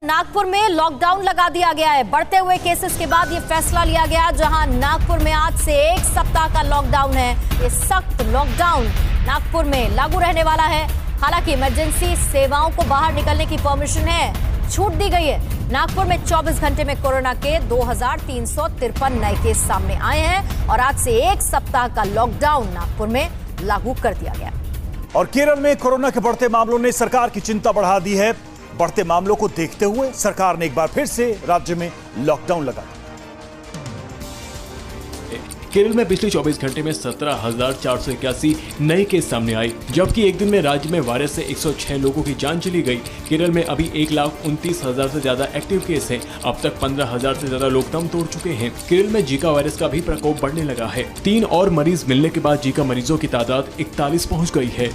नागपुर में लॉकडाउन लगा दिया गया है। बढ़ते हुए केसेस के बाद ये फैसला लिया गया, जहां नागपुर में आज से 1 सप्ताह का लॉकडाउन है। ये सख्त लॉकडाउन नागपुर में लागू रहने वाला है। हालांकि इमरजेंसी सेवाओं को बाहर निकलने की परमिशन है, छूट दी गई है। नागपुर में 24 घंटे में कोरोना के 2353 नए केस सामने आए हैं और आज से 1 सप्ताह का लॉकडाउन नागपुर में लागू कर दिया गया। और केरल में कोरोना के बढ़ते मामलों ने सरकार की चिंता बढ़ा दी है। बढ़ते मामलों को देखते हुए सरकार ने एक बार फिर से राज्य में लॉकडाउन लगा दिया। केरल में पिछले 24 घंटे में 17,481 नए केस सामने आए, जबकि एक दिन में राज्य में वायरस से 106 लोगों की जान चली गई। केरल में अभी 1,29,000 से ज्यादा एक्टिव केस हैं। अब तक 15,000 से ज्यादा लोग दम तोड़ चुके हैं। केरल में जीका वायरस का भी प्रकोप बढ़ने लगा है। 3 और मरीज मिलने के बाद जीका मरीजों की तादाद 41 पहुँच गई है।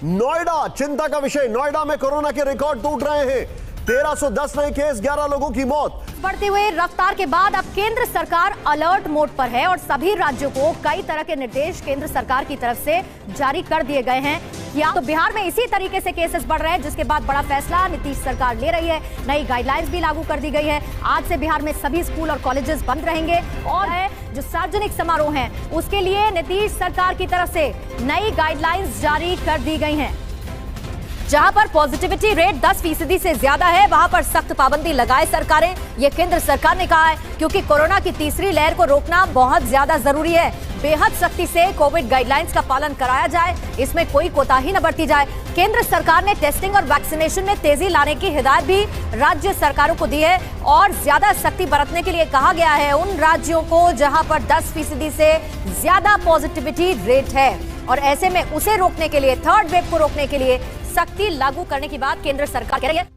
नोएडा चिंता का विषय। नोएडा में कोरोना के रिकॉर्ड टूट रहे हैं। 1310 नए केस, 11 लोगों की मौत। बढ़ते हुए रफ्तार के बाद अब केंद्र सरकार अलर्ट मोड पर है और सभी राज्यों को कई तरह के निर्देश केंद्र सरकार की तरफ से जारी कर दिए गए हैं। या तो बिहार में इसी तरीके से केसेस बढ़ रहे हैं, जिसके बाद बड़ा फैसला नीतीश सरकार ले रही है। नई गाइडलाइंस भी लागू कर दी गई है। आज से बिहार में सभी स्कूल और कॉलेजेस बंद रहेंगे और जो सार्वजनिक समारोह हैं उसके लिए नीतीश सरकार की तरफ से नई गाइडलाइंस जारी कर दी गई हैं। जहां पर पॉजिटिविटी रेट 10% से ज्यादा है, वहां पर सख्त पाबंदी लगाए सरकारें। ये केंद्र सरकार ने कहा है, क्योंकि कोरोना की तीसरी लहर को रोकना बहुत ज्यादा जरूरी है। बेहद सख्ती से कोविड गाइडलाइंस का पालन कराया जाए, इसमें कोई कोताही न बरती जाए। केंद्र सरकार ने टेस्टिंग और वैक्सीनेशन में तेजी लाने की हिदायत भी राज्य सरकारों को दी है और ज्यादा सख्ती बरतने के लिए कहा गया है उन राज्यों को जहां पर 10% से ज्यादा पॉजिटिविटी रेट है। और ऐसे में उसे रोकने के लिए, थर्ड वेव को रोकने के लिए सख्ती लागू करने की बात केंद्र सरकार कह रही है।